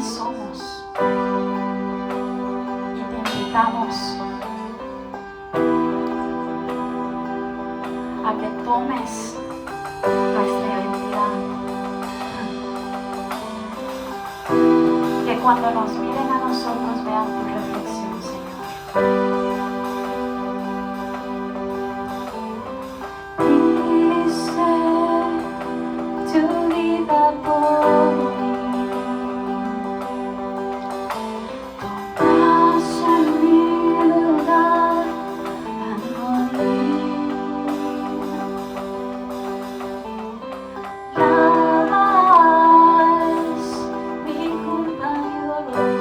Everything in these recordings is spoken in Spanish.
quiénes somos y te invitamos a que tomes nuestra identidad. Que cuando nos miren a nosotros vean tu reflexión, Señor. Tu vida por mí, tomas en mi lugar al morir, lavas mi culpa y dolor,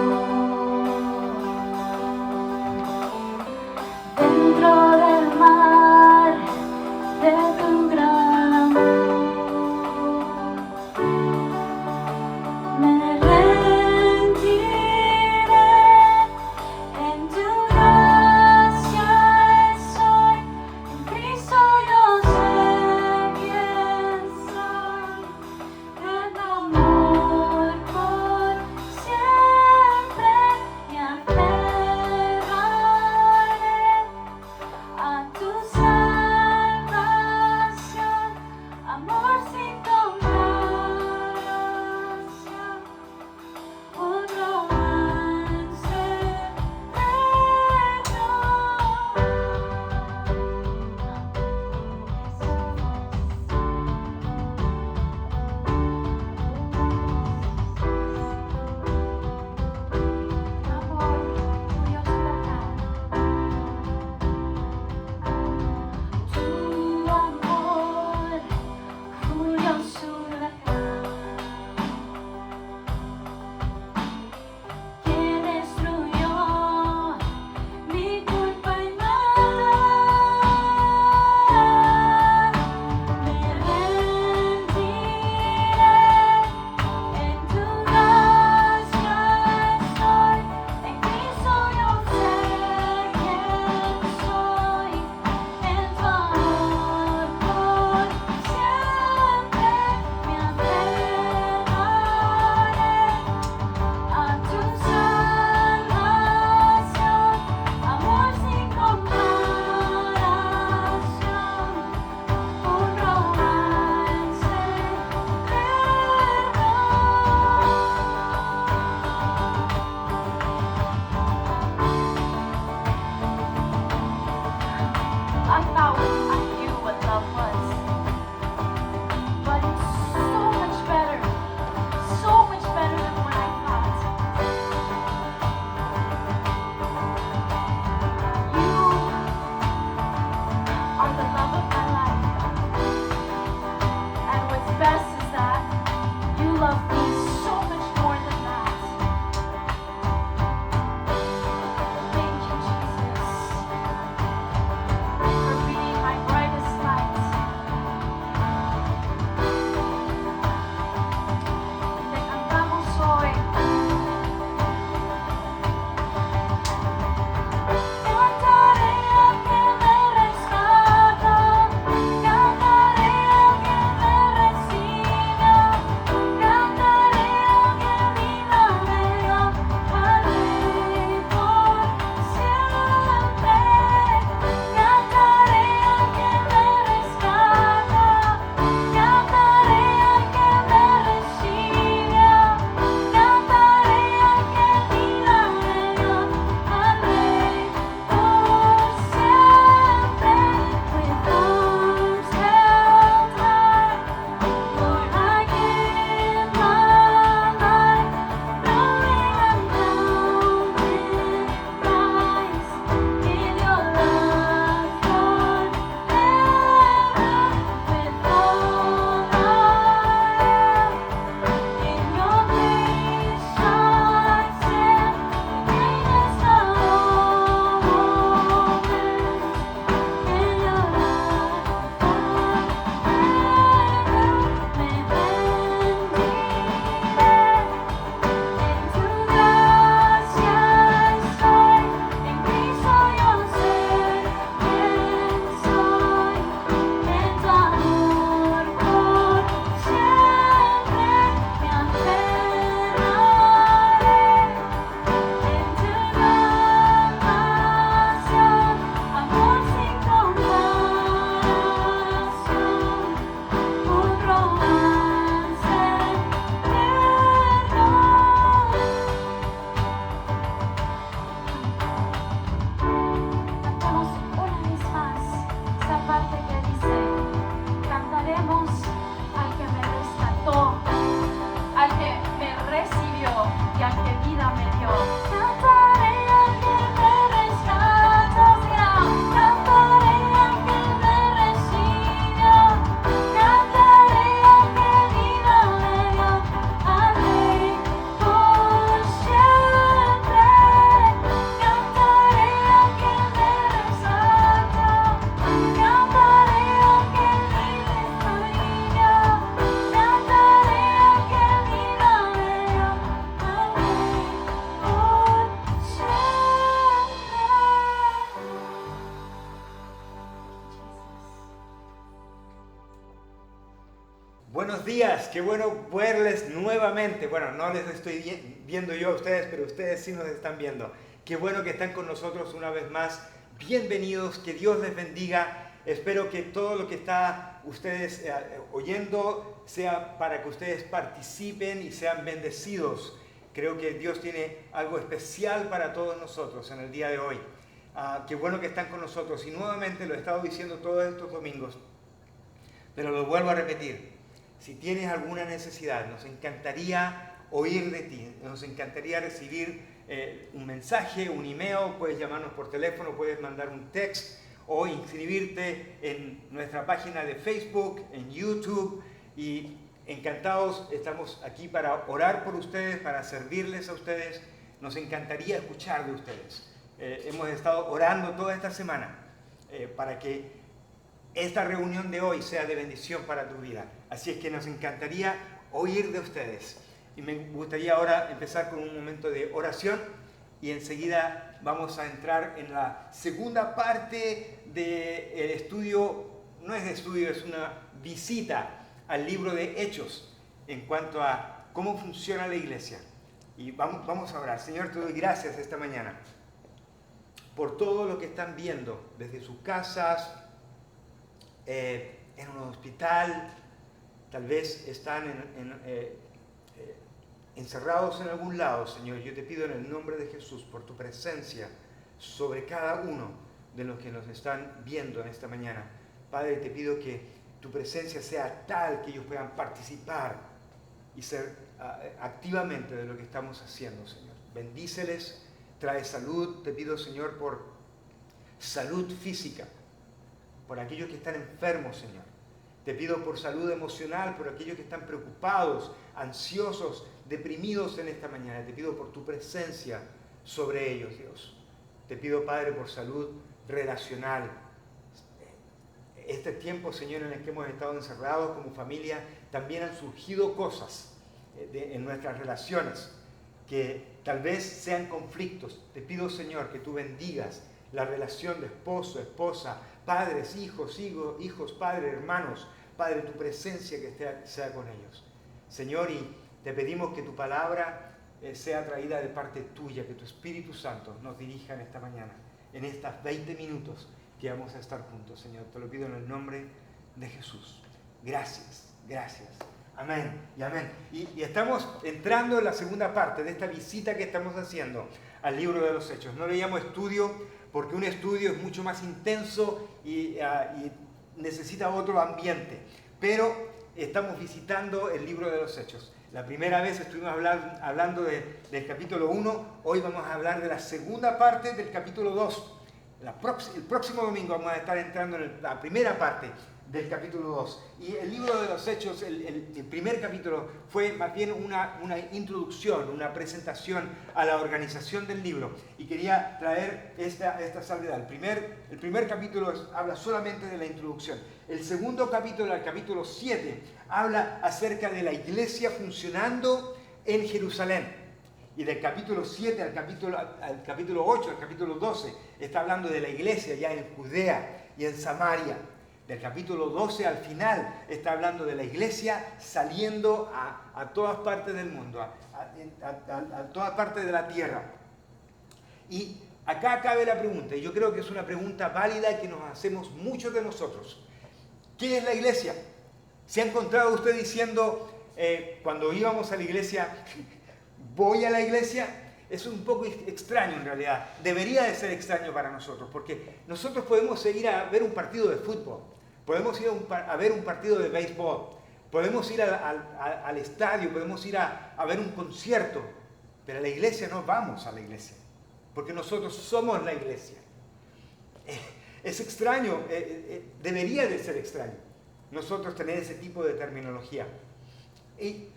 qué bueno verles nuevamente. Bueno, no les estoy viendo yo a ustedes, pero ustedes sí nos están viendo. Qué bueno que están con nosotros una vez más. Bienvenidos, que Dios les bendiga. Espero que todo lo que está ustedes oyendo sea para que ustedes participen y sean bendecidos. Creo que Dios tiene algo especial para todos nosotros en el día de hoy. Qué bueno que están con nosotros. Y nuevamente lo he estado diciendo todos estos domingos, pero lo vuelvo a repetir. Si tienes alguna necesidad, nos encantaría oír de ti, nos encantaría recibir un mensaje, un email, puedes llamarnos por teléfono, puedes mandar un text o inscribirte en nuestra página de Facebook, en YouTube, y encantados, estamos aquí para orar por ustedes, para servirles a ustedes. Nos encantaría escuchar de ustedes. Hemos estado orando toda esta semana para que esta reunión de hoy sea de bendición para tu vida. Así es que nos encantaría oír de ustedes. Y me gustaría ahora empezar con un momento de oración y enseguida vamos a entrar en la segunda parte del estudio. No es de estudio, es una visita al libro de Hechos en cuanto a cómo funciona la iglesia. Y vamos a orar. Señor, te doy gracias esta mañana por todo lo que están viendo desde sus casas, en un hospital, tal vez están encerrados en algún lado. Señor, yo te pido en el nombre de Jesús por tu presencia sobre cada uno de los que nos están viendo en esta mañana. Padre, te pido que tu presencia sea tal que ellos puedan participar y ser activamente de lo que estamos haciendo, Señor. Bendíceles, trae salud. Te pido, Señor, por salud física, por aquellos que están enfermos, Señor. Te pido por salud emocional, por aquellos que están preocupados, ansiosos, deprimidos en esta mañana. Te pido por tu presencia sobre ellos, Dios. Te pido, Padre, por salud relacional. Este tiempo, Señor, en el que hemos estado encerrados como familia, también han surgido cosas en nuestras relaciones que tal vez sean conflictos. Te pido, Señor, que tú bendigas la relación de esposo, esposa, padres, hijos, padres, hermanos. Padre, tu presencia que sea con ellos. Señor, y te pedimos que tu palabra sea traída de parte tuya, que tu Espíritu Santo nos dirija en esta mañana, en estas 20 minutos que vamos a estar juntos, Señor. Te lo pido en el nombre de Jesús. Gracias, gracias. Amén y amén. Y estamos entrando en la segunda parte de esta visita que estamos haciendo al libro de los Hechos. No le llamo estudio porque un estudio es mucho más intenso y necesita otro ambiente. Pero estamos visitando el libro de los Hechos. La primera vez estuvimos hablando del capítulo 1, hoy vamos a hablar de la segunda parte del capítulo 2. El próximo domingo vamos a estar entrando en la primera parte del capítulo 2. Y el libro de los Hechos, el primer capítulo, fue más bien una introducción, una presentación a la organización del libro. Y quería traer esta salvedad. El primer capítulo habla solamente de la introducción. El segundo capítulo, el capítulo 7, habla acerca de la iglesia funcionando en Jerusalén. Y del capítulo 7 al capítulo 8, al capítulo 12, está hablando de la iglesia ya en Judea y en Samaria. Del capítulo 12 al final está hablando de la iglesia saliendo a todas partes del mundo, a todas partes de la tierra. Y acá cabe la pregunta, y yo creo que es una pregunta válida que nos hacemos muchos de nosotros. ¿Qué es la iglesia? ¿Se ha encontrado usted diciendo, cuando íbamos a la iglesia, voy a la iglesia? Es un poco extraño en realidad. Debería de ser extraño para nosotros, porque nosotros podemos ir a ver un partido de fútbol, podemos ir a ver un partido de béisbol, podemos ir al estadio, podemos ir a ver un concierto, pero a la iglesia no vamos a la iglesia, porque nosotros somos la iglesia. Es extraño, debería de ser extraño nosotros tener ese tipo de terminología. Y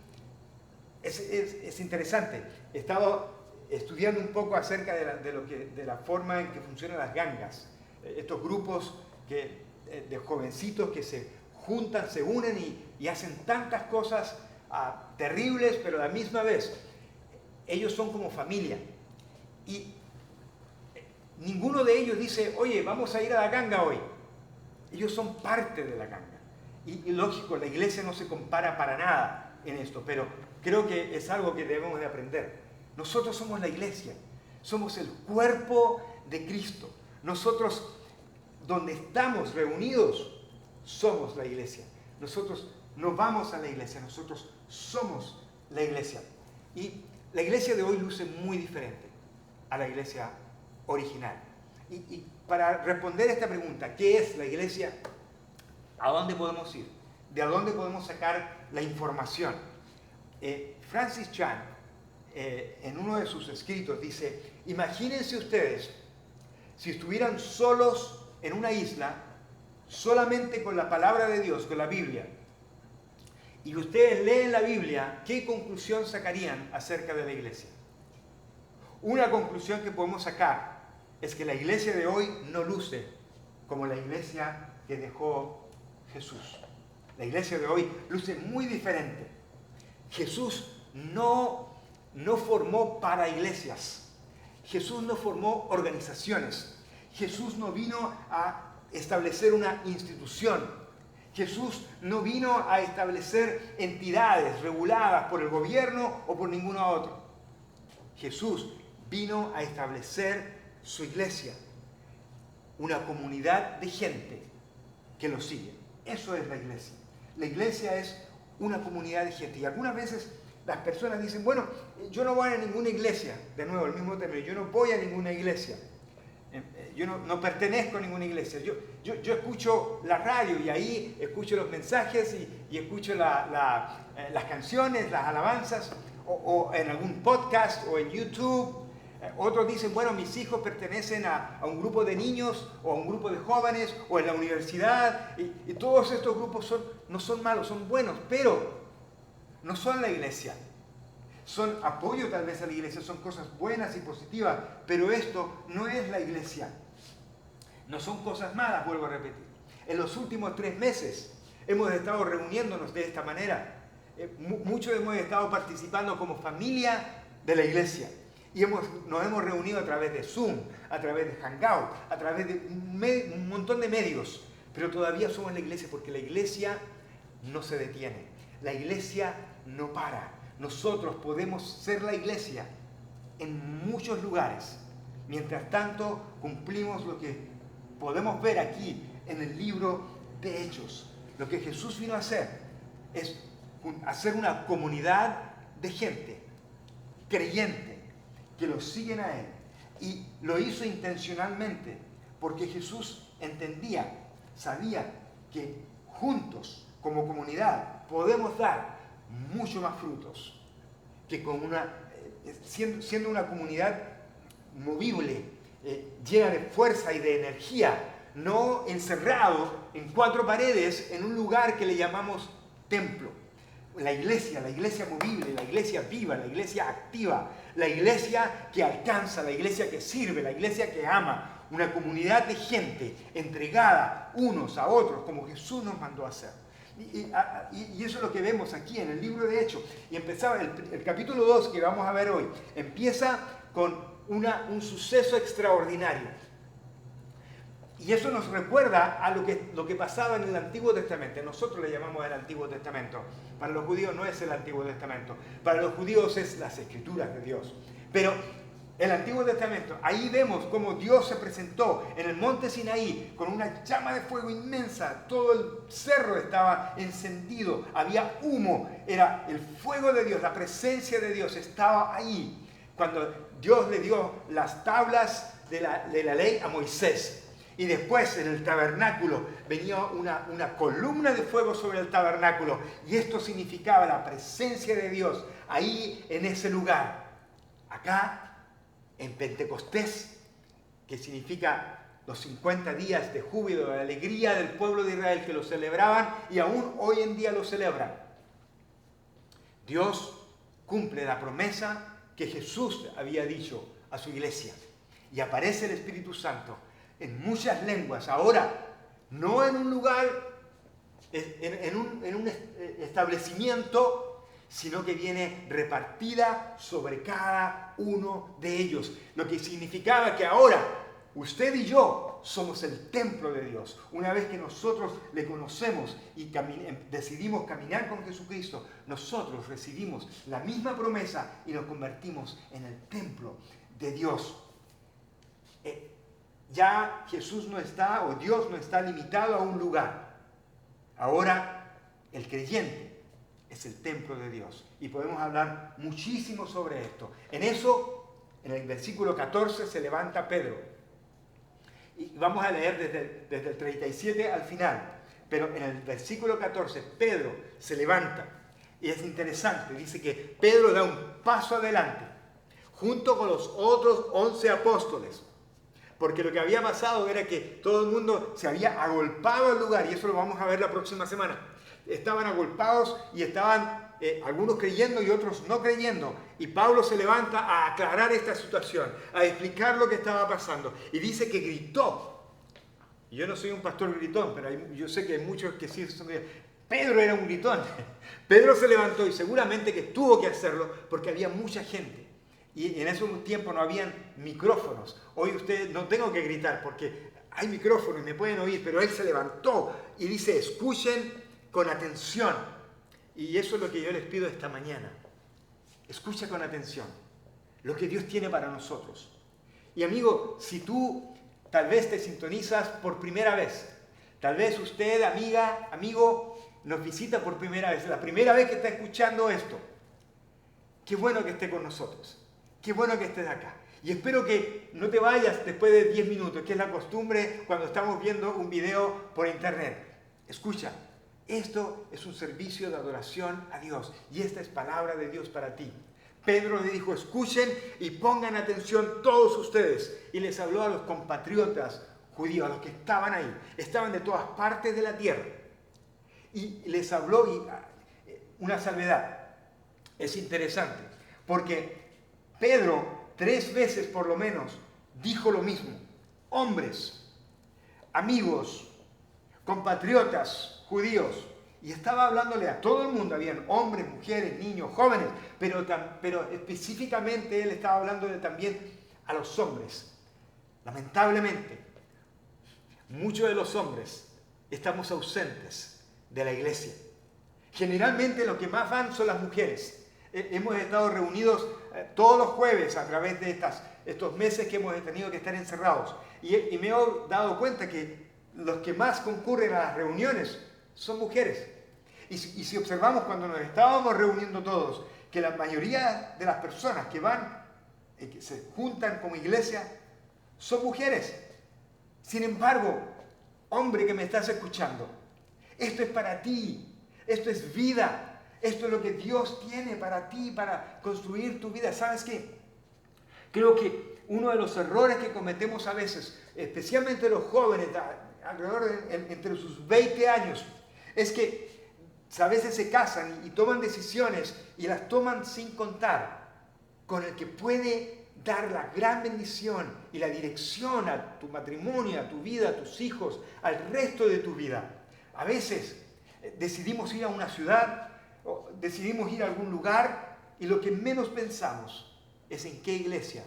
es interesante. He estado estudiando un poco acerca de la forma en que funcionan las gangas. Estos grupos de jovencitos que se juntan, se unen y hacen tantas cosas terribles, pero a la misma vez ellos son como familia. Y ninguno de ellos dice, oye, vamos a ir a la ganga hoy. Ellos son parte de la ganga. Y lógico, la iglesia no se compara para nada en esto, pero creo que es algo que debemos de aprender. Nosotros somos la iglesia, somos el cuerpo de Cristo. Nosotros, donde estamos reunidos, somos la iglesia. Nosotros no vamos a la iglesia, nosotros somos la iglesia. Y la iglesia de hoy luce muy diferente a la iglesia original. Y para responder a esta pregunta, ¿qué es la iglesia? ¿A dónde podemos ir? ¿De dónde podemos sacar la información? Francis Chan, en uno de sus escritos, dice: imagínense ustedes si estuvieran solos en una isla, solamente con la palabra de Dios, con la Biblia, y ustedes leen la Biblia, ¿qué conclusión sacarían acerca de la iglesia? Una conclusión que podemos sacar es que la iglesia de hoy no luce como la iglesia que dejó Jesús. La iglesia de hoy luce muy diferente. Jesús no formó para iglesias. Jesús no formó organizaciones. Jesús no vino a establecer una institución. Jesús no vino a establecer entidades reguladas por el gobierno o por ninguno otro. Jesús vino a establecer su iglesia, una comunidad de gente que lo sigue. Eso es la iglesia. La iglesia es una comunidad de gente. Y algunas veces las personas dicen: bueno, yo no voy a ninguna iglesia. De nuevo, el mismo término: yo no voy a ninguna iglesia. Yo no pertenezco a ninguna iglesia. Yo escucho la radio y ahí escucho los mensajes y escucho las canciones, las alabanzas, o en algún podcast o en YouTube. Otros dicen: bueno, mis hijos pertenecen a un grupo de niños o a un grupo de jóvenes o en la universidad. Y todos estos grupos no son malos, son buenos, pero no son la iglesia. Son apoyo tal vez a la iglesia, son cosas buenas y positivas, pero esto no es la iglesia. No son cosas malas, vuelvo a repetir. En los últimos 3 meses hemos estado reuniéndonos de esta manera. Muchos hemos estado participando como familia de la iglesia. Y nos hemos reunido a través de Zoom, a través de Hangout, a través de un montón de medios. Pero todavía somos la iglesia, porque la iglesia no se detiene. La iglesia no para. Nosotros podemos ser la iglesia en muchos lugares. Mientras tanto, cumplimos lo que podemos ver aquí en el libro de Hechos. Lo que Jesús vino a hacer es hacer una comunidad de gente creyente que lo siguen a Él. Y lo hizo intencionalmente, porque Jesús entendía, sabía que juntos, como comunidad, podemos dar mucho más frutos que con siendo una comunidad movible, llena de fuerza y de energía, no encerrado en 4 paredes en un lugar que le llamamos templo. La iglesia movible, la iglesia viva, la iglesia activa, la iglesia que alcanza, la iglesia que sirve, la iglesia que ama, una comunidad de gente entregada unos a otros como Jesús nos mandó a hacer. Y eso es lo que vemos aquí en el libro de Hechos. Y empezaba el capítulo 2 que vamos a ver hoy. Empieza con un suceso extraordinario. Y eso nos recuerda a lo que pasaba en el Antiguo Testamento. Nosotros le llamamos el Antiguo Testamento. Para los judíos no es el Antiguo Testamento. Para los judíos es las Escrituras de Dios. Pero el Antiguo Testamento, ahí vemos cómo Dios se presentó en el monte Sinaí con una llama de fuego inmensa. Todo el cerro estaba encendido, había humo, era el fuego de Dios, la presencia de Dios estaba ahí. Cuando Dios le dio las tablas de la ley a Moisés. Y después en el tabernáculo venía una columna de fuego sobre el tabernáculo. Y esto significaba la presencia de Dios ahí en ese lugar. Acá en Pentecostés, que significa los 50 días de júbilo, de alegría del pueblo de Israel que lo celebraban y aún hoy en día lo celebran. Dios cumple la promesa que Jesús había dicho a su iglesia. Y aparece el Espíritu Santo en muchas lenguas. Ahora, no en un lugar, en un establecimiento, sino que viene repartida sobre cada uno de ellos. Lo que significaba que ahora Usted y yo somos el templo de Dios. Una vez que nosotros le conocemos y decidimos caminar con Jesucristo, nosotros recibimos la misma promesa y nos convertimos en el templo de Dios. Ya Jesús no está, o Dios no está limitado a un lugar. Ahora el creyente es el templo de Dios. Y podemos hablar muchísimo sobre esto. En eso, en el versículo 14, se levanta Pedro. Y vamos a leer desde el 37 al final. Pero en el versículo 14, Pedro se levanta. Y es interesante, dice que Pedro da un paso adelante, junto con los otros 11 apóstoles. Porque lo que había pasado era que todo el mundo se había agolpado al lugar, y eso lo vamos a ver la próxima semana. Estaban agolpados y estaban algunos creyendo y otros no creyendo. Y Pablo se levanta a aclarar esta situación, a explicar lo que estaba pasando. Y dice que gritó. Y yo no soy un pastor gritón, pero yo sé que hay muchos que sí son gritón. Pedro era un gritón. Pedro se levantó y seguramente que tuvo que hacerlo porque había mucha gente. Y en ese tiempo no habían micrófonos. Hoy ustedes no tengo que gritar porque hay micrófonos y me pueden oír, pero él se levantó y dice, escuchen con atención. Y eso es lo que yo les pido esta mañana. Escucha con atención lo que Dios tiene para nosotros. Y amigo, si tú tal vez te sintonizas por primera vez, tal vez usted, amiga, amigo, nos visita por primera vez, la primera vez que está escuchando esto, qué bueno que esté con nosotros. Qué bueno que estés acá. Y espero que no te vayas después de 10 minutos, que es la costumbre cuando estamos viendo un video por internet. Escucha, esto es un servicio de adoración a Dios y esta es palabra de Dios para ti. Pedro le dijo, escuchen y pongan atención todos ustedes. Y les habló a los compatriotas judíos, a los que estaban ahí. Estaban de todas partes de la tierra. Y les habló una salvedad. Es interesante, porque Pedro 3 veces por lo menos dijo lo mismo. Hombres, amigos, compatriotas, judíos. Y estaba hablándole a todo el mundo. Habían hombres, mujeres, niños, jóvenes. Pero específicamente él estaba hablando también a los hombres. Lamentablemente, muchos de los hombres estamos ausentes de la iglesia. Generalmente los que más van son las mujeres. Hemos estado reunidos todos los jueves a través de estos meses que hemos tenido que estar encerrados. Y me he dado cuenta que los que más concurren a las reuniones son mujeres. Y si observamos cuando nos estábamos reuniendo todos, que la mayoría de las personas que van, que se juntan como iglesia, son mujeres. Sin embargo, hombre que me estás escuchando, esto es para ti, esto es vida. Esto es lo que Dios tiene para ti, para construir tu vida. ¿Sabes qué? Creo que uno de los errores que cometemos a veces, especialmente los jóvenes, alrededor entre sus 20 años, es que a veces se casan y toman decisiones y las toman sin contar con el que puede dar la gran bendición y la dirección a tu matrimonio, a tu vida, a tus hijos, al resto de tu vida. A veces decidimos ir a una ciudad, decidimos ir a algún lugar y lo que menos pensamos es en qué iglesia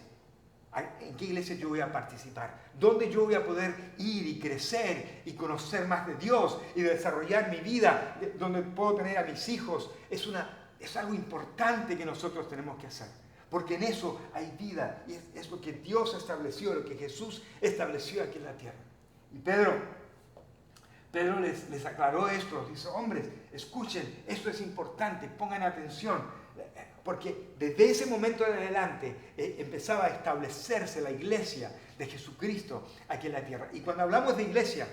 yo voy a participar, dónde yo voy a poder ir y crecer y conocer más de Dios y desarrollar mi vida, donde puedo tener a mis hijos. Es algo importante que nosotros tenemos que hacer, porque en eso hay vida y es lo que Dios estableció, lo que Jesús estableció aquí en la tierra. Y Pedro les aclaró esto, dice, hombres, escuchen, esto es importante, pongan atención, porque desde ese momento en adelante empezaba a establecerse la iglesia de Jesucristo aquí en la tierra. Y cuando hablamos de iglesia,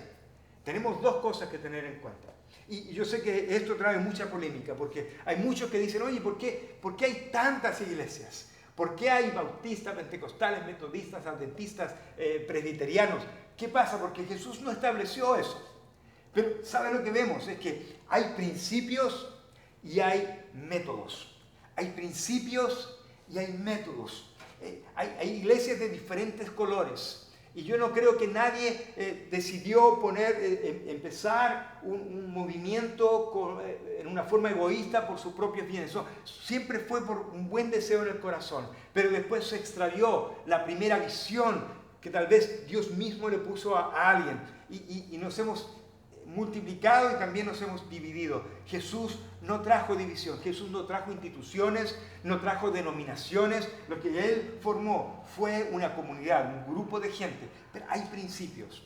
tenemos 2 cosas que tener en cuenta. Y yo sé que esto trae mucha polémica, porque hay muchos que dicen, oye, ¿por qué hay tantas iglesias? ¿Por qué hay bautistas, pentecostales, metodistas, adventistas, presbiterianos? ¿Qué pasa? Porque Jesús no estableció eso. Pero ¿saben lo que vemos? Es que hay principios y hay métodos. Hay principios y hay métodos. Hay iglesias de diferentes colores. Y yo no creo que nadie decidió empezar un movimiento en una forma egoísta por sus propios bienes. Eso siempre fue por un buen deseo en el corazón. Pero después se extravió la primera visión que tal vez Dios mismo le puso a alguien y nos hemos multiplicado y también nos hemos dividido. Jesús no trajo división, Jesús no trajo instituciones, no trajo denominaciones. Lo que Él formó fue una comunidad, un grupo de gente. Pero hay principios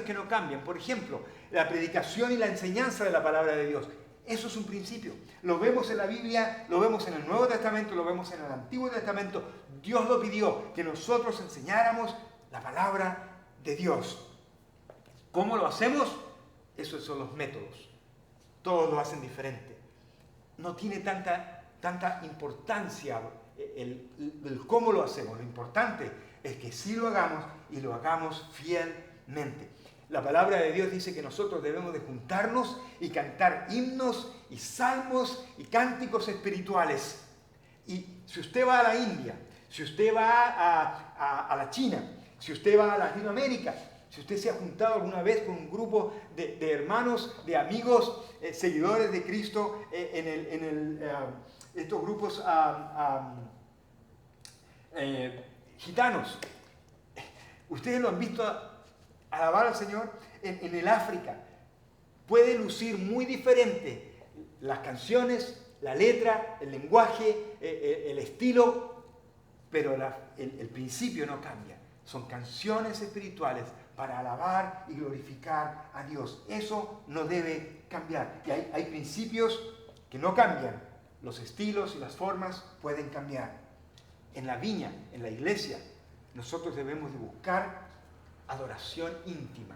que no cambian. Por ejemplo, la predicación y la enseñanza de la palabra de Dios. Eso es un principio. Lo vemos en la Biblia, lo vemos en el Nuevo Testamento, lo vemos en el Antiguo Testamento. Dios lo pidió, que nosotros enseñáramos la palabra de Dios. ¿Cómo lo hacemos? Esos son los métodos. Todos lo hacen diferente. No tiene tanta importancia el cómo lo hacemos. Lo importante es que sí lo hagamos y lo hagamos fielmente. La palabra de Dios dice que nosotros debemos de juntarnos y cantar himnos y salmos y cánticos espirituales. Y si usted va a la India, si usted va a la China, si usted va a Latinoamérica, si usted se ha juntado alguna vez con un grupo de hermanos, de amigos, seguidores de Cristo, estos grupos gitanos, ustedes lo han visto alabar al Señor en el África. Puede lucir muy diferente las canciones, la letra, el lenguaje, el estilo, pero el principio no cambia. Son canciones espirituales para alabar y glorificar a Dios. Eso no debe cambiar. Y hay principios que no cambian. Los estilos y las formas pueden cambiar. En la viña, en la iglesia, nosotros debemos de buscar adoración íntima.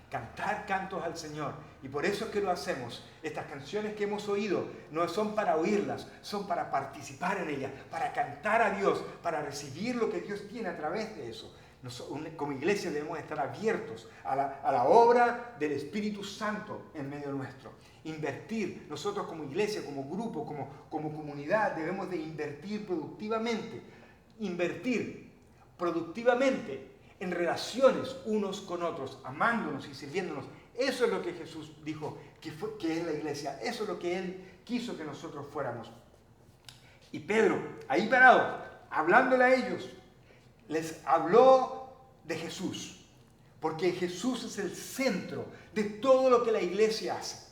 Cantar cantos al Señor. Y por eso es que lo hacemos. Estas canciones que hemos oído no son para oírlas, son para participar en ellas, para cantar a Dios, para recibir lo que Dios tiene a través de eso. Como iglesia debemos estar abiertos a la obra del Espíritu Santo en medio nuestro. Invertir, nosotros como iglesia, como grupo, como comunidad, debemos de invertir productivamente. Invertir productivamente en relaciones unos con otros, amándonos y sirviéndonos. Eso es lo que Jesús dijo que es la iglesia. Eso es lo que Él quiso que nosotros fuéramos. Y Pedro, ahí parado, hablándole a ellos, les habló de Jesús, porque Jesús es el centro de todo lo que la iglesia hace.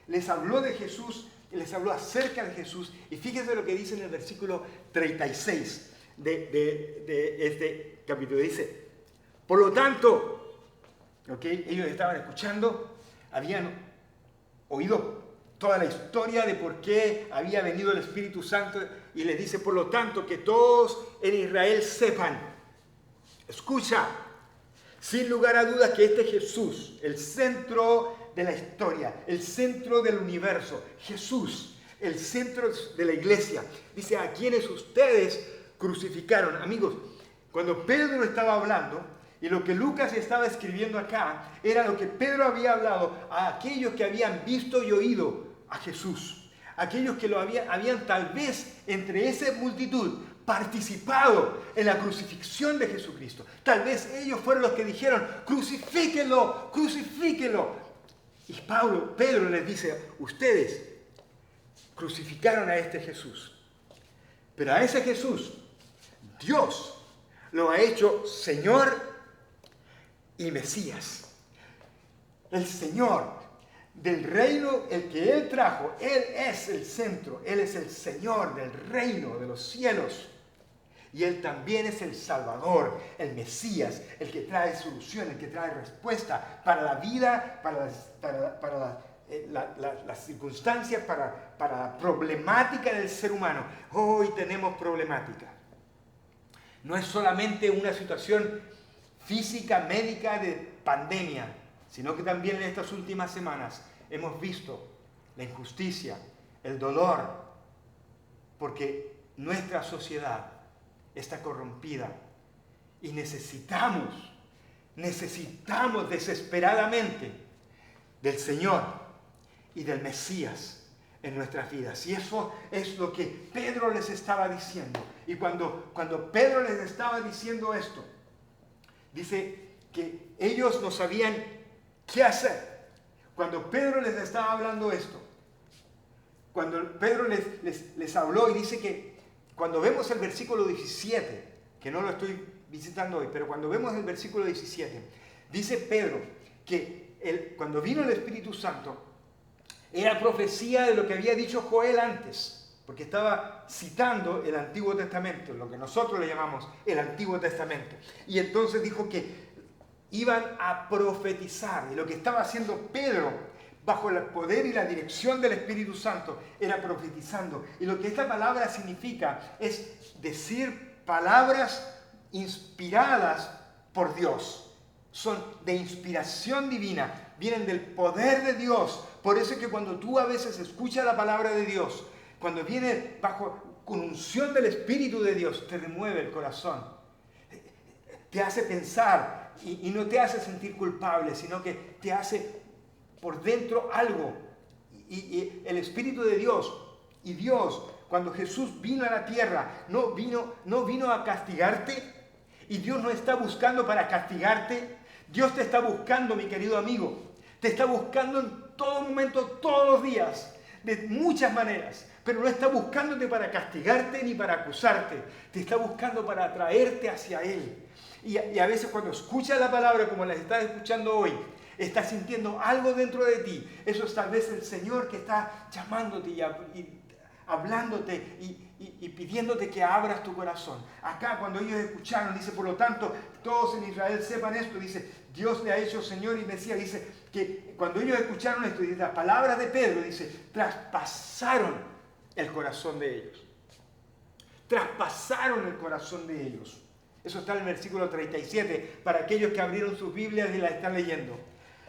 Les habló de Jesús, les habló acerca de Jesús, y fíjense lo que dice en el versículo 36 de este capítulo. Dice: por lo tanto, ellos estaban escuchando, habían oído toda la historia de por qué había venido el Espíritu Santo, y les dice: por lo tanto, que todos en Israel sepan. Escucha, sin lugar a dudas, que este Jesús, el centro de la historia, el centro del universo, Jesús, el centro de la iglesia, dice: a quienes ustedes crucificaron. Amigos, cuando Pedro estaba hablando, y lo que Lucas estaba escribiendo acá, era lo que Pedro había hablado a aquellos que habían visto y oído a Jesús, aquellos que lo habían tal vez entre esa multitud participado en la crucifixión de Jesucristo. Tal vez ellos fueron los que dijeron: crucifíquenlo, crucifíquenlo. Y Pedro les dice: ustedes crucificaron a este Jesús, pero a ese Jesús Dios lo ha hecho Señor y Mesías. El Señor del reino, el que Él trajo, Él es el centro, Él es el Señor del reino de los cielos. Y Él también es el Salvador, el Mesías, el que trae solución, el que trae respuesta para la vida, para las circunstancias, para la problemática del ser humano. Hoy tenemos problemática. No es solamente una situación física, médica, de pandemia, sino que también en estas últimas semanas hemos visto la injusticia, el dolor, porque nuestra sociedad está corrompida y necesitamos desesperadamente del Señor y del Mesías en nuestras vidas. Y eso es lo que Pedro les estaba diciendo. Y cuando Pedro les estaba diciendo esto, dice que ellos no sabían qué hacer. Cuando Pedro les estaba hablando esto, cuando Pedro les habló, y dice que cuando vemos el versículo 17, que no lo estoy visitando hoy, pero cuando vemos el versículo 17, dice Pedro que cuando vino el Espíritu Santo, era profecía de lo que había dicho Joel antes, porque estaba citando el Antiguo Testamento, lo que nosotros le llamamos el Antiguo Testamento. Y entonces dijo que iban a profetizar, y lo que estaba haciendo Pedro, bajo el poder y la dirección del Espíritu Santo, era profetizando. Y lo que esta palabra significa es decir palabras inspiradas por Dios. Son de inspiración divina, vienen del poder de Dios. Por eso es que cuando tú a veces escuchas la palabra de Dios, cuando viene con unción del Espíritu de Dios, te remueve el corazón, te hace pensar y no te hace sentir culpable, sino que te hace por dentro algo. Y el Espíritu de Dios, y Dios, cuando Jesús vino a la tierra, no vino a castigarte, y Dios no está buscando para castigarte. Dios te está buscando, mi querido amigo, te está buscando en todo momento, todos los días, de muchas maneras, pero no está buscándote para castigarte ni para acusarte, te está buscando para atraerte hacia Él. Y a veces cuando escuchas la palabra como la estás escuchando hoy, estás sintiendo algo dentro de ti. Eso es tal vez el Señor que está llamándote y hablándote y pidiéndote que abras tu corazón. Acá cuando ellos escucharon, dice, por lo tanto, todos en Israel sepan esto, dice, Dios le ha hecho Señor y Mesías. Dice que cuando ellos escucharon esto, dice, las palabras de Pedro, dice, traspasaron el corazón de ellos. Traspasaron el corazón de ellos. Eso está en el versículo 37, para aquellos que abrieron sus Biblias y la están leyendo.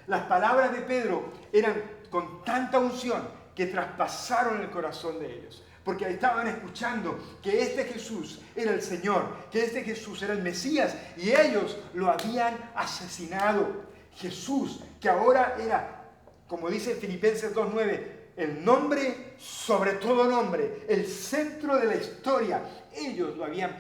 Las palabras de Pedro eran con tanta unción que traspasaron el corazón de ellos. Porque estaban escuchando que este Jesús era el Señor, que este Jesús era el Mesías, y ellos lo habían asesinado. Jesús, que ahora era, como dice Filipenses 2:9, el nombre sobre todo nombre, el centro de la historia. Ellos lo habían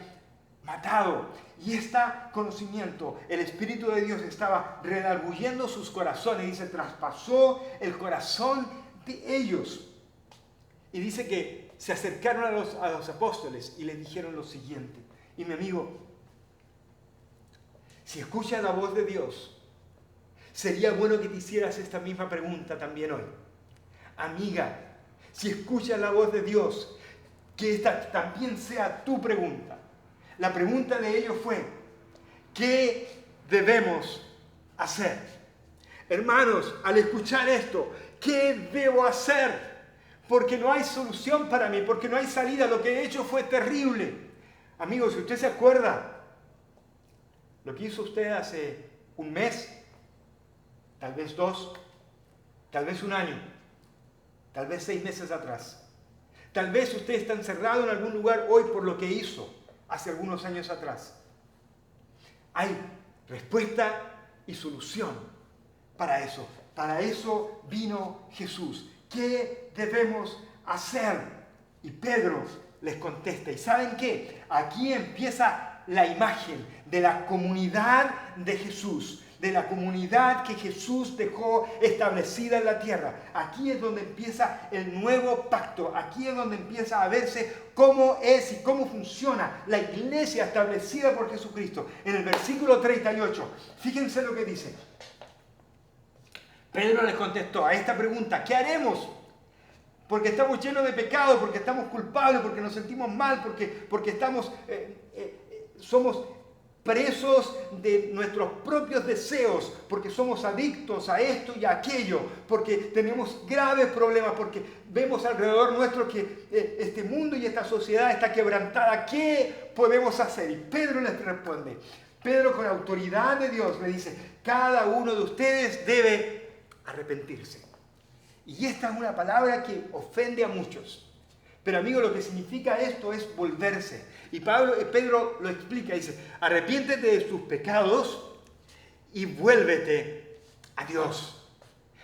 matado. Y este conocimiento, el Espíritu de Dios estaba redarguyendo sus corazones. Dice, traspasó el corazón de ellos. Y dice que se acercaron a los apóstoles y les dijeron lo siguiente. Y mi amigo, si escuchas la voz de Dios, sería bueno que te hicieras esta misma pregunta también hoy. Amiga, si escuchas la voz de Dios, que esta también sea tu pregunta. La pregunta de ellos fue, ¿qué debemos hacer? Hermanos, al escuchar esto, ¿qué debo hacer? Porque no hay solución para mí, porque no hay salida. Lo que he hecho fue terrible. Amigos, si usted se acuerda, lo que hizo usted hace un mes, tal vez 2, tal vez 1 año, tal vez 6 meses atrás. Tal vez usted está encerrado en algún lugar hoy por lo que hizo hace algunos años atrás. Hay respuesta y solución para eso. Para eso vino Jesús. ¿Qué debemos hacer? Y Pedro les contesta. ¿Y saben qué? Aquí empieza la imagen de la comunidad de Jesús, de la comunidad que Jesús dejó establecida en la tierra. Aquí es donde empieza el nuevo pacto. Aquí es donde empieza a verse cómo es y cómo funciona la iglesia establecida por Jesucristo. En el versículo 38, fíjense lo que dice. Pedro les contestó a esta pregunta, ¿qué haremos? Porque estamos llenos de pecado, porque estamos culpables, porque nos sentimos mal, porque estamos, somos presos de nuestros propios deseos, porque somos adictos a esto y a aquello, porque tenemos graves problemas, porque vemos alrededor nuestro que este mundo y esta sociedad está quebrantada. ¿Qué podemos hacer? Y Pedro les responde. Pedro, con autoridad de Dios, le dice, cada uno de ustedes debe arrepentirse. Y esta es una palabra que ofende a muchos. Pero amigo, lo que significa esto es volverse. Y Pedro lo explica, dice, arrepiéntete de tus pecados y vuélvete a Dios.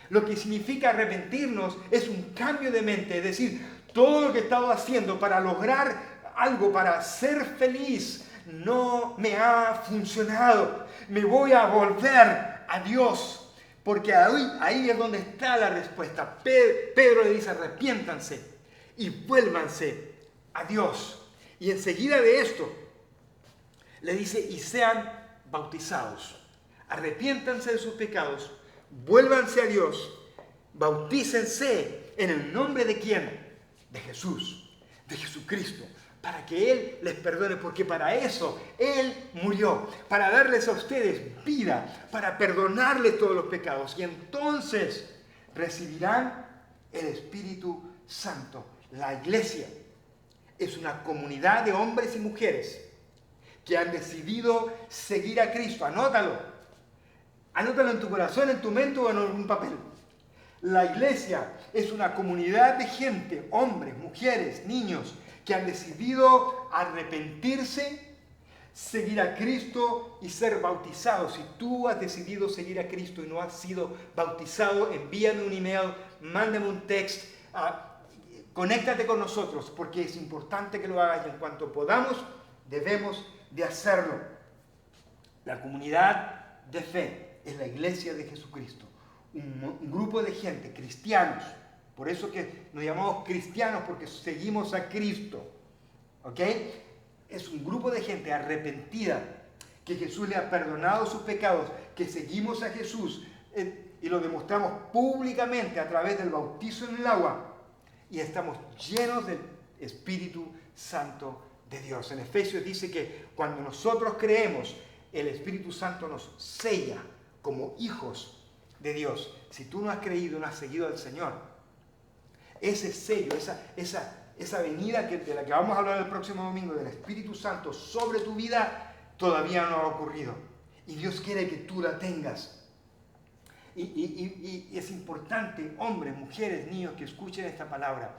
Lo que significa arrepentirnos es un cambio de mente, es decir, todo lo que he estado haciendo para lograr algo, para ser feliz, no me ha funcionado. Me voy a volver a Dios. Porque ahí es donde está la respuesta. Pedro le dice, arrepiéntanse y vuélvanse a Dios. Y enseguida de esto, Le dice, y sean bautizados. Arrepiéntanse de sus pecados, vuélvanse a Dios, bautícense en el nombre de ¿quién? De Jesús, de Jesucristo, para que Él les perdone, porque para eso Él murió, para darles a ustedes vida, para perdonarles todos los pecados, y entonces recibirán el Espíritu Santo. La iglesia es una comunidad de hombres y mujeres que han decidido seguir a Cristo. Anótalo. Anótalo en tu corazón, en tu mente o en algún papel. La iglesia es una comunidad de gente, hombres, mujeres, niños, que han decidido arrepentirse, seguir a Cristo y ser bautizados. Si tú has decidido seguir a Cristo y no has sido bautizado, envíame un email, mándame un text, conéctate con nosotros, porque es importante que lo hagas y en cuanto podamos, debemos de hacerlo. La comunidad de fe es la iglesia de Jesucristo. Un grupo de gente, cristianos, por eso que nos llamamos cristianos, porque seguimos a Cristo, ¿ok? Es un grupo de gente arrepentida, que Jesús le ha perdonado sus pecados, que seguimos a Jesús y lo demostramos públicamente a través del bautizo en el agua y estamos llenos del Espíritu Santo de Dios. En Efesios dice que cuando nosotros creemos, el Espíritu Santo nos sella como hijos de Dios. Si tú no has creído, no has seguido al Señor, ese sello, esa venida de la que vamos a hablar el próximo domingo, del Espíritu Santo sobre tu vida, todavía no ha ocurrido. Y Dios quiere que tú la tengas. Y es importante, hombres, mujeres, niños, que escuchen esta palabra.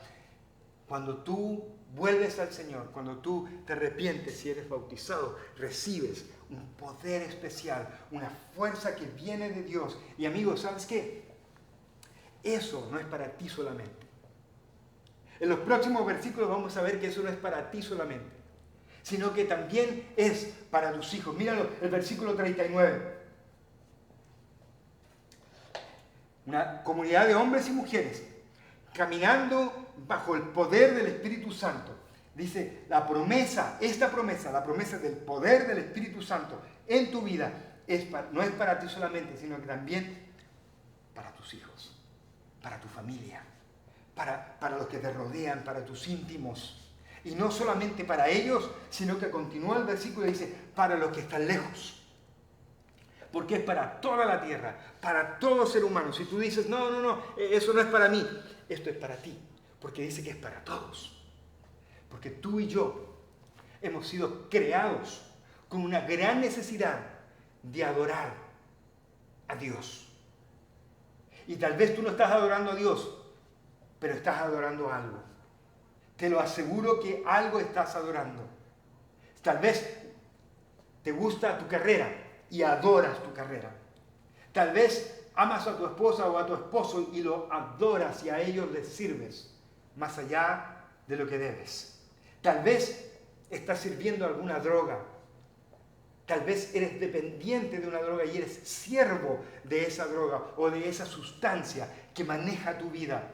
Cuando tú vuelves al Señor, cuando tú te arrepientes y eres bautizado, recibes un poder especial, una fuerza que viene de Dios. Y amigos, ¿sabes qué? Eso no es para ti solamente. En los próximos versículos vamos a ver que eso no es para ti solamente, sino que también es para tus hijos. Míralo, el versículo 39. Una comunidad de hombres y mujeres caminando bajo el poder del Espíritu Santo. Dice, la promesa del poder del Espíritu Santo en tu vida no es para ti solamente, sino que también para tus hijos, para tu familia, para los que te rodean, para tus íntimos. Y no solamente para ellos, sino que continúa el versículo y dice, para los que están lejos. Porque es para toda la tierra, para todo ser humano. Si tú dices, no, eso no es para mí, esto es para ti, porque dice que es para todos. Porque tú y yo hemos sido creados con una gran necesidad de adorar a Dios. Y tal vez tú no estás adorando a Dios, pero estás adorando algo. Te lo aseguro que algo estás adorando. Tal vez te gusta tu carrera y adoras tu carrera. Tal vez amas a tu esposa o a tu esposo y lo adoras y a ellos les sirves más allá de lo que debes. Tal vez estás sirviendo alguna droga. Tal vez eres dependiente de una droga y eres siervo de esa droga o de esa sustancia que maneja tu vida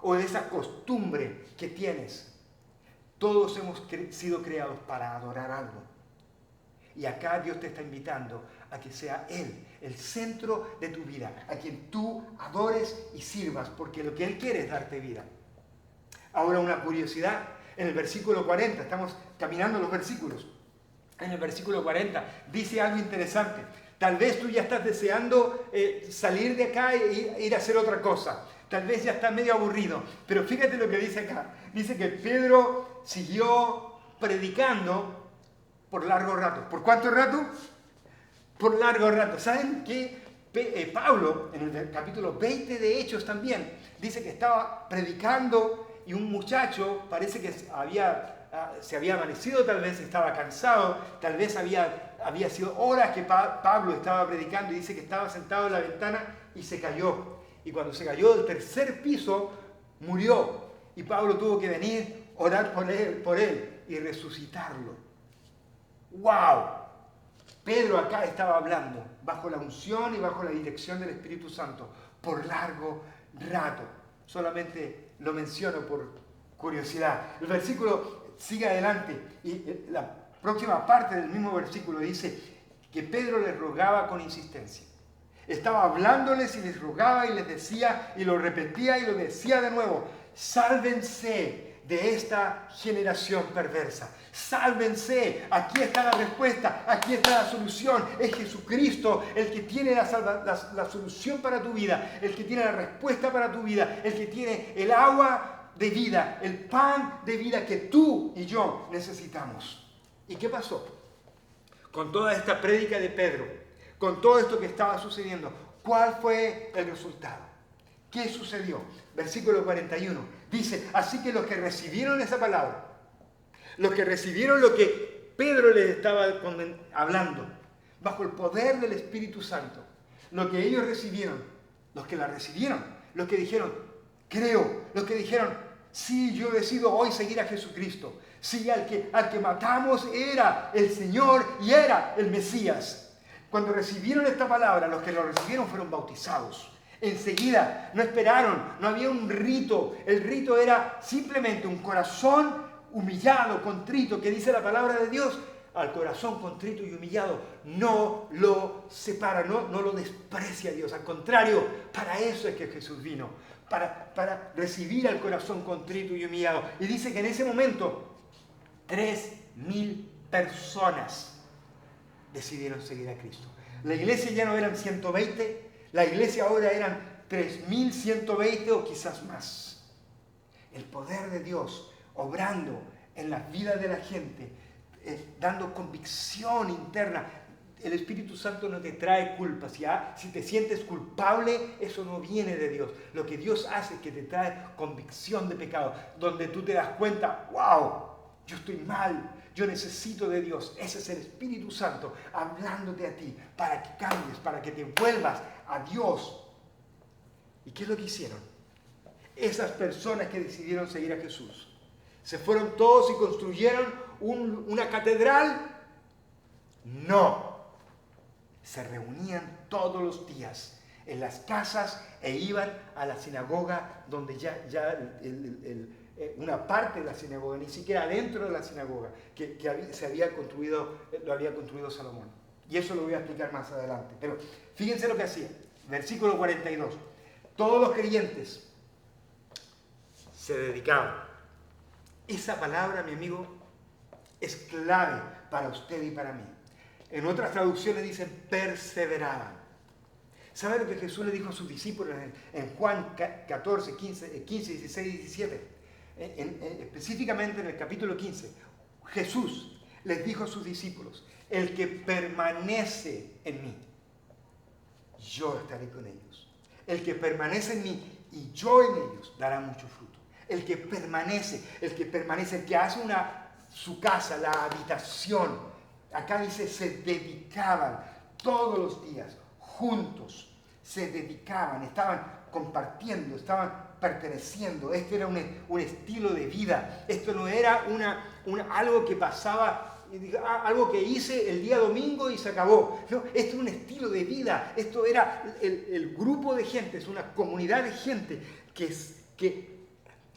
o de esa costumbre que tienes. Todos hemos sido creados para adorar algo. Y acá Dios te está invitando a que sea Él el centro de tu vida, a quien tú adores y sirvas, porque lo que Él quiere es darte vida. Ahora una curiosidad, en el versículo 40, estamos caminando los versículos, en el versículo 40 dice algo interesante. Tal vez tú ya estás deseando salir de acá e ir a hacer otra cosa. Tal vez ya estás medio aburrido, pero fíjate lo que dice acá. Dice que Pedro siguió predicando por largo rato. ¿Por cuánto rato? Por largo rato. ¿Saben qué? Pablo, en el capítulo 20 de Hechos también, dice que estaba predicando y un muchacho, parece que se había amanecido, tal vez estaba cansado, tal vez había sido horas que Pablo estaba predicando y dice que estaba sentado en la ventana y se cayó. Y cuando se cayó del tercer piso, murió. Y Pablo tuvo que venir, orar por él y resucitarlo. ¡Wow! Pedro acá estaba hablando bajo la unción y bajo la dirección del Espíritu Santo por largo rato. Solamente lo menciono por curiosidad. El versículo sigue adelante y próxima parte del mismo versículo dice que Pedro les rogaba con insistencia. Estaba hablándoles y les rogaba y les decía y lo repetía y lo decía de nuevo: sálvense de esta generación perversa. Sálvense, aquí está la respuesta, aquí está la solución. Es Jesucristo el que tiene la solución para tu vida, el que tiene la respuesta para tu vida, el que tiene el agua de vida, el pan de vida que tú y yo necesitamos. ¿Y qué pasó? Con toda esta prédica de Pedro, con todo esto que estaba sucediendo, ¿cuál fue el resultado? ¿Qué sucedió? Versículo 41 dice: así que los que recibieron esa palabra, los que recibieron lo que Pedro les estaba hablando, bajo el poder del Espíritu Santo, lo que ellos recibieron, los que la recibieron, los que dijeron: creo, los que dijeron: sí, yo decido hoy seguir a Jesucristo. Sí, al que matamos era el Señor y era el Mesías. Cuando recibieron esta palabra, los que lo recibieron fueron bautizados. Enseguida, no esperaron, no había un rito. El rito era simplemente un corazón humillado, contrito, que dice la palabra de Dios. Al corazón contrito y humillado no lo separa, no lo desprecia Dios. Al contrario, para eso es que Jesús vino, para recibir al corazón contrito y humillado. Y dice que en ese momento 3.000 personas decidieron seguir a Cristo. La iglesia ya no eran 120, la iglesia ahora eran 3.120 o quizás más. El poder de Dios obrando en las vidas de la gente, dando convicción interna. El Espíritu Santo no te trae culpa. Si te sientes culpable, eso no viene de Dios. Lo que Dios hace es que te trae convicción de pecado, donde tú te das cuenta: wow, yo estoy mal, yo necesito de Dios. Ese es el Espíritu Santo hablándote a ti para que cambies, para que te vuelvas a Dios. ¿Y qué es lo que hicieron? Esas personas que decidieron seguir a Jesús se fueron todos y construyeron una catedral. No, se reunían todos los días en las casas e iban a la sinagoga, donde una parte de la sinagoga, ni siquiera dentro de la sinagoga, que lo había construido Salomón. Y eso lo voy a explicar más adelante. Pero fíjense lo que hacía. Versículo 42. Todos los creyentes se dedicaban. Esa palabra, mi amigo, es clave para usted y para mí. En otras traducciones dicen perseveraban. ¿Sabe lo que Jesús le dijo a sus discípulos en Juan 14, 15, 16 y 17? Específicamente en el capítulo 15, Jesús les dijo a sus discípulos: el que permanece en mí, yo estaré con ellos. El que permanece en mí y yo en ellos, dará mucho fruto. El que permanece, el que hace su casa, la habitación. Acá dice, se dedicaban todos los días, juntos, se dedicaban, estaban compartiendo, estaban perteneciendo. Este era un estilo de vida. Esto no era algo que pasaba, algo que hice el día domingo y se acabó. No, esto es un estilo de vida. Esto era el grupo de gente, es una comunidad de gente que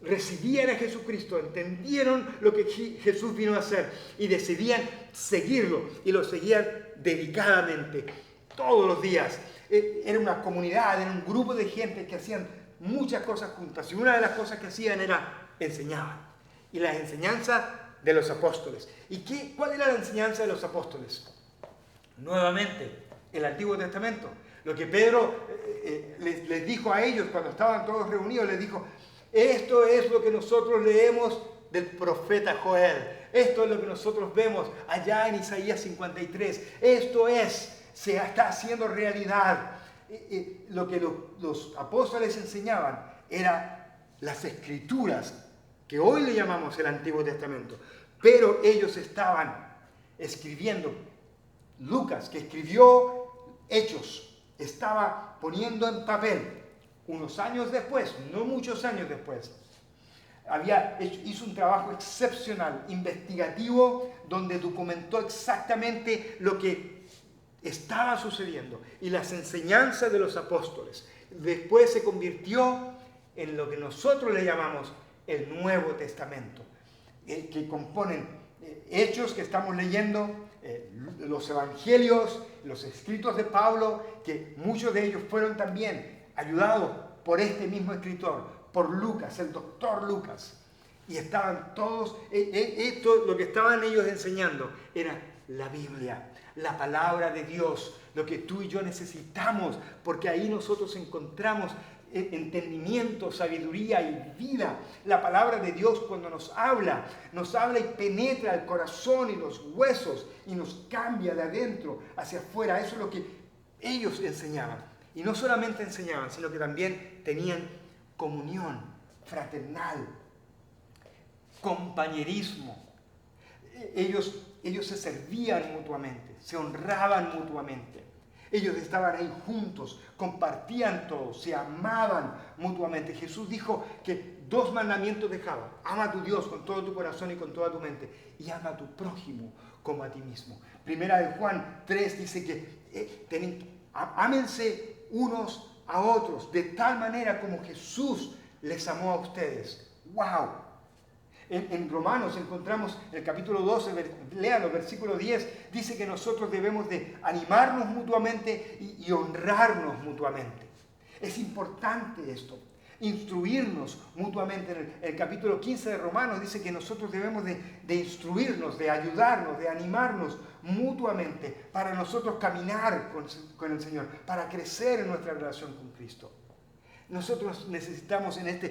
recibían a Jesucristo, entendieron lo que Jesús vino a hacer y decidían seguirlo, y lo seguían dedicadamente todos los días. Era una comunidad, era un grupo de gente que hacían muchas cosas juntas, y una de las cosas que hacían era enseñaban. Y la enseñanza de los apóstoles. ¿Y cuál era la enseñanza de los apóstoles? Nuevamente, el Antiguo Testamento. Lo que Pedro les dijo a ellos cuando estaban todos reunidos, les dijo: esto es lo que nosotros leemos del profeta Joel. Esto es lo que nosotros vemos allá en Isaías 53. Esto se está haciendo realidad. Lo que los apóstoles enseñaban era las escrituras, que hoy le llamamos el Antiguo Testamento. Pero ellos estaban escribiendo. Lucas, que escribió Hechos, estaba poniendo en papel, unos años después, no muchos años después, hizo un trabajo excepcional, investigativo, donde documentó exactamente lo que estaba sucediendo y las enseñanzas de los apóstoles. Después se convirtió en lo que nosotros le llamamos el Nuevo Testamento, que componen hechos que estamos leyendo, los evangelios, los escritos de Pablo, que muchos de ellos fueron también ayudados por este mismo escritor, por Lucas, el doctor Lucas. Y estaban todos, esto, lo que estaban ellos enseñando era la Biblia, la palabra de Dios, lo que tú y yo necesitamos, porque ahí nosotros encontramos entendimiento, sabiduría y vida. La palabra de Dios cuando nos habla y penetra el corazón y los huesos y nos cambia de adentro hacia afuera. Eso es lo que ellos enseñaban. Y no solamente enseñaban, sino que también tenían comunión fraternal, compañerismo. Ellos se servían mutuamente, se honraban mutuamente. Ellos estaban ahí juntos, compartían todo, se amaban mutuamente. Jesús dijo que 2 mandamientos dejaba. Ama a tu Dios con todo tu corazón y con toda tu mente. Y ama a tu prójimo como a ti mismo. Primera de Juan 3 dice que ámense unos a otros de tal manera como Jesús les amó a ustedes. ¡Wow! En Romanos encontramos en el capítulo 12, léalo, versículo 10, dice que nosotros debemos de animarnos mutuamente y honrarnos mutuamente. Es importante esto, instruirnos mutuamente. En el capítulo 15 de Romanos dice que nosotros debemos de instruirnos, de ayudarnos, de animarnos mutuamente para nosotros caminar con el Señor, para crecer en nuestra relación con Cristo. Nosotros necesitamos en esta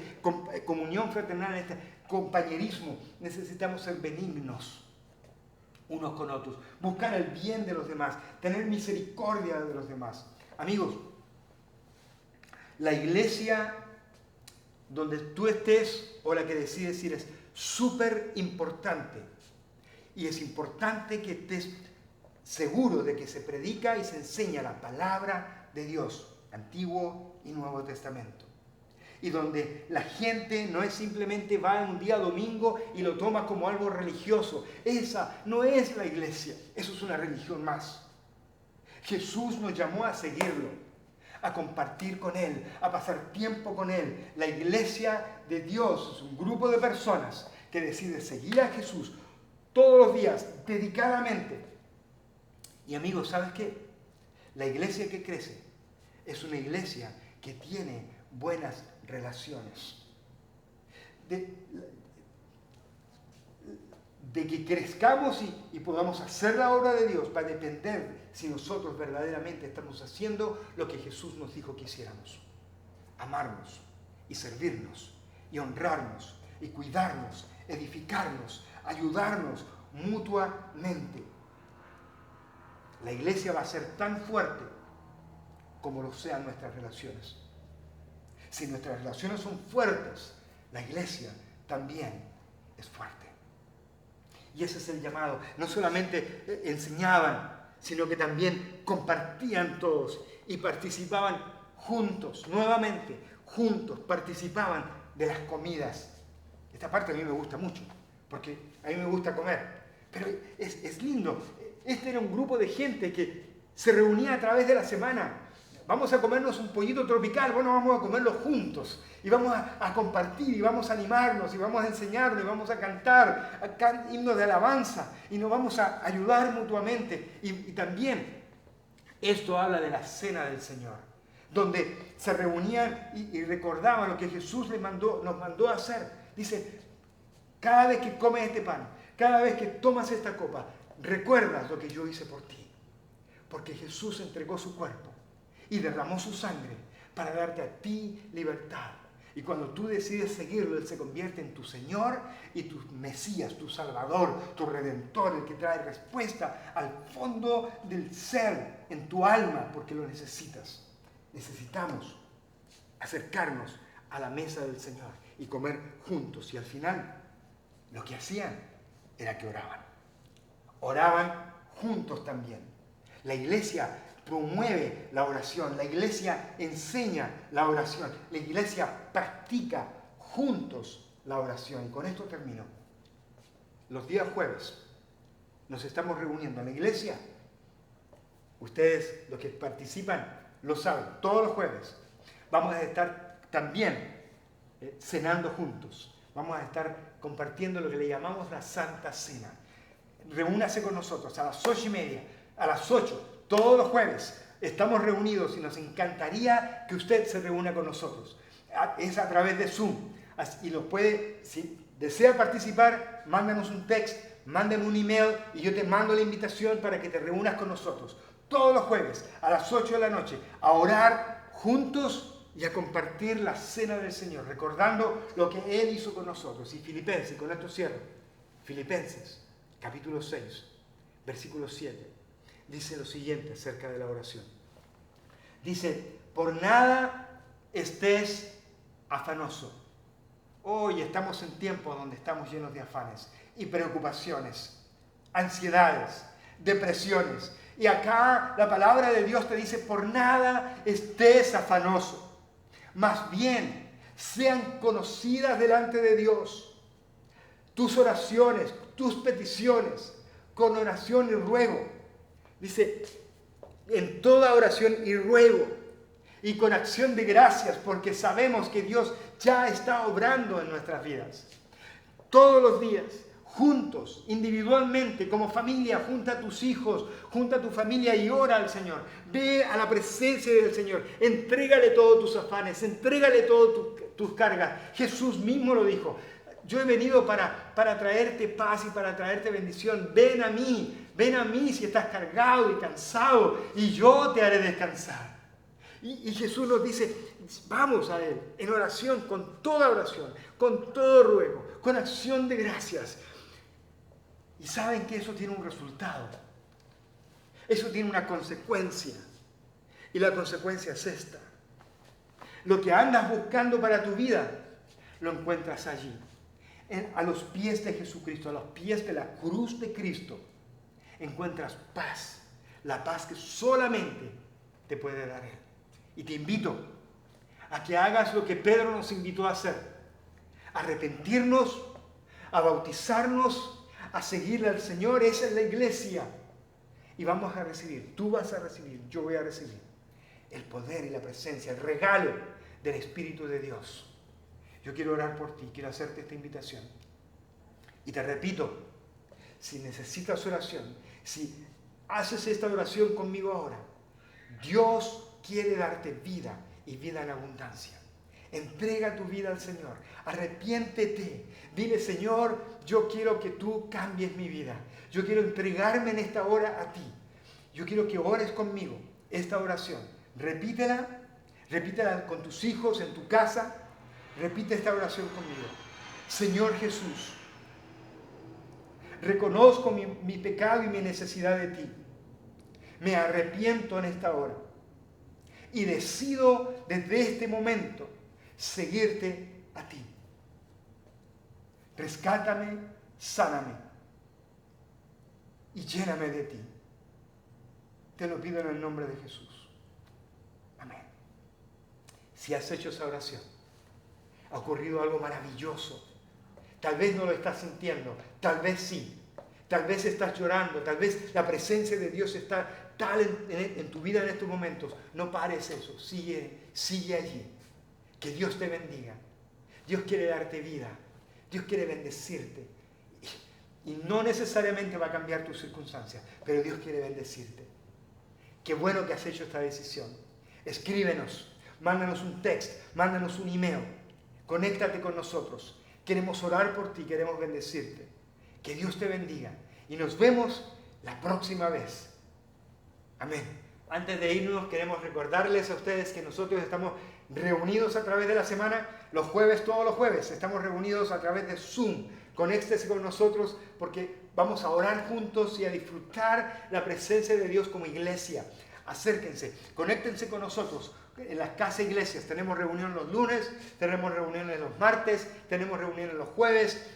comunión fraternal, en este compañerismo, necesitamos ser benignos unos con otros, buscar el bien de los demás, tener misericordia de los demás. Amigos, la iglesia donde tú estés o la que decides ir es súper importante. Y es importante que estés seguro de que se predica y se enseña la palabra de Dios, Antiguo y Nuevo Testamento. Y donde la gente no es simplemente va un día domingo y lo toma como algo religioso. Esa no es la iglesia, eso es una religión más. Jesús nos llamó a seguirlo, a compartir con Él, a pasar tiempo con Él. La iglesia de Dios es un grupo de personas que decide seguir a Jesús todos los días, dedicadamente. Y amigos, ¿sabes qué? La iglesia que crece es una iglesia que tiene buenas relaciones. De que crezcamos y podamos hacer la obra de Dios va a depender si nosotros verdaderamente estamos haciendo lo que Jesús nos dijo que hiciéramos. Amarnos y servirnos y honrarnos y cuidarnos, edificarnos, ayudarnos mutuamente. La iglesia va a ser tan fuerte como lo sean nuestras relaciones. Si nuestras relaciones son fuertes, la iglesia también es fuerte. Y ese es el llamado. No solamente enseñaban, sino que también compartían todos y participaban juntos, nuevamente, juntos, participaban de las comidas. Esta parte a mí me gusta mucho, porque a mí me gusta comer. Pero es lindo. Este era un grupo de gente que se reunía a través de la semana. Vamos a comernos un pollito tropical, bueno, vamos a comerlo juntos. Y vamos a compartir, y vamos a animarnos, y vamos a enseñarnos, y vamos a cantar himnos de alabanza, y nos vamos a ayudar mutuamente. Y también esto habla de la cena del Señor, donde se reunían y recordaban lo que Jesús nos mandó a hacer. Dice, cada vez que comes este pan, cada vez que tomas esta copa, recuerdas lo que yo hice por ti. Porque Jesús entregó su cuerpo y derramó su sangre para darte a ti libertad. Y cuando tú decides seguirlo, Él se convierte en tu Señor y tu Mesías, tu Salvador, tu Redentor, el que trae respuesta al fondo del ser, en tu alma, porque lo necesitas. Necesitamos acercarnos a la mesa del Señor y comer juntos. Y al final, lo que hacían era que oraban. Oraban juntos también. La iglesia promueve la oración, la iglesia enseña la oración, la iglesia practica juntos la oración. Y con esto termino. Los días jueves nos estamos reuniendo en la iglesia. Ustedes, los que participan, lo saben, todos los jueves. Vamos a estar también cenando juntos. Vamos a estar compartiendo lo que le llamamos la Santa Cena. reúnase con nosotros a las 8:30, a las 8, todos los jueves. Estamos reunidos y nos encantaría que usted se reúna con nosotros. Es a través de Zoom. Y lo puede, si desea participar, mándanos un text, mándame un email y yo te mando la invitación para que te reúnas con nosotros. Todos los jueves a las 8 de la noche a orar juntos y a compartir la cena del Señor, recordando lo que Él hizo con nosotros. Y Filipenses, con esto cierro. Filipenses, capítulo 6, versículo 7, dice lo siguiente acerca de la oración. Dice, por nada estés afanoso. Hoy estamos en tiempos donde estamos llenos de afanes y preocupaciones, ansiedades, depresiones. Y acá la palabra de Dios te dice, por nada estés afanoso. Más bien, sean conocidas delante de Dios tus oraciones, tus peticiones, con oración y ruego. Dice, en toda oración y ruego, y con acción de gracias, porque sabemos que Dios ya está obrando en nuestras vidas. Todos los días, juntos, individualmente, como familia, junta a tus hijos, junta a tu familia y ora al Señor. Ve a la presencia del Señor, entrégale todos tus afanes, entrégale todas tus cargas. Jesús mismo lo dijo. Yo he venido para traerte paz y para traerte bendición. Ven a mí si estás cargado y cansado, y yo te haré descansar. Y Jesús nos dice, vamos a Él en oración, con todo ruego, con acción de gracias. Y saben que eso tiene un resultado. Eso tiene una consecuencia. Y la consecuencia es esta. Lo que andas buscando para tu vida, lo encuentras allí. A los pies de Jesucristo, a los pies de la cruz de Cristo, encuentras paz. La paz que solamente te puede dar Él. Y te invito a que hagas lo que Pedro nos invitó a hacer. A arrepentirnos, a bautizarnos, a seguirle al Señor. Esa es la iglesia. Y vamos a recibir, tú vas a recibir, yo voy a recibir el poder y la presencia, el regalo del Espíritu de Dios. Yo quiero orar por ti, quiero hacerte esta invitación. Y te repito, si necesitas oración, si haces esta oración conmigo ahora, Dios quiere darte vida y vida en abundancia. Entrega tu vida al Señor. Arrepiéntete. Dile, Señor, yo quiero que tú cambies mi vida. Yo quiero entregarme en esta hora a ti. Yo quiero que ores conmigo esta oración. Repítela con tus hijos en tu casa. Repite esta oración conmigo. Señor Jesús, reconozco mi pecado y mi necesidad de ti. Me arrepiento en esta hora. Y decido desde este momento seguirte a ti. Rescátame, sáname y lléname de ti. Te lo pido en el nombre de Jesús. Amén. Si has hecho esa oración, ha ocurrido algo maravilloso. Tal vez no lo estás sintiendo, tal vez sí. Tal vez estás llorando, tal vez la presencia de Dios está tal en tu vida en estos momentos. No pares eso, sigue allí. Que Dios te bendiga. Dios quiere darte vida. Dios quiere bendecirte. Y no necesariamente va a cambiar tus circunstancias, pero Dios quiere bendecirte. Qué bueno que has hecho esta decisión. Escríbenos, mándanos un text, mándanos un email. Conéctate con nosotros. Queremos orar por ti, queremos bendecirte. Que Dios te bendiga. Y nos vemos la próxima vez. Amén. Antes de irnos, queremos recordarles a ustedes que nosotros estamos reunidos a través de la semana, los jueves, todos los jueves. Estamos reunidos a través de Zoom. Conéctese con nosotros porque vamos a orar juntos y a disfrutar la presencia de Dios como iglesia. Acérquense, conéctense con nosotros. En las casas iglesias tenemos reunión los lunes, tenemos reuniones los martes, tenemos reuniones los jueves.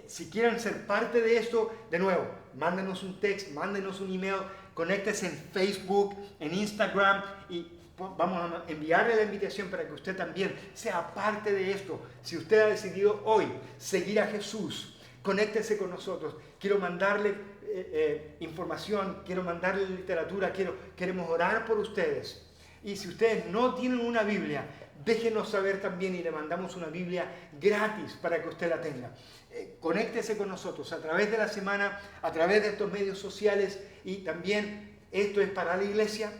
Si quieren ser parte de esto, de nuevo, mándenos un text, mándenos un email, conéctese en Facebook, en Instagram y vamos a enviarle la invitación para que usted también sea parte de esto. Si usted ha decidido hoy seguir a Jesús, conéctese con nosotros. Quiero mandarle información, quiero mandarle literatura, queremos orar por ustedes. Y si ustedes no tienen una Biblia, déjenos saber también y le mandamos una Biblia gratis para que usted la tenga. conéctese con nosotros a través de la semana, a través de estos medios sociales, y también esto es para la iglesia.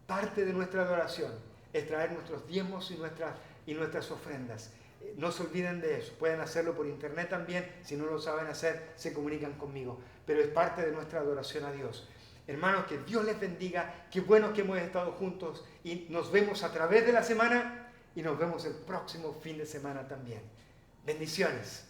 Parte de nuestra adoración es traer nuestros diezmos y nuestras ofrendas. No se olviden de eso. Pueden hacerlo por internet también. Si no lo saben hacer, se comunican conmigo. Pero es parte de nuestra adoración a Dios. Hermanos, que Dios les bendiga. Qué bueno que hemos estado juntos y nos vemos a través de la semana y nos vemos el próximo fin de semana también. Bendiciones.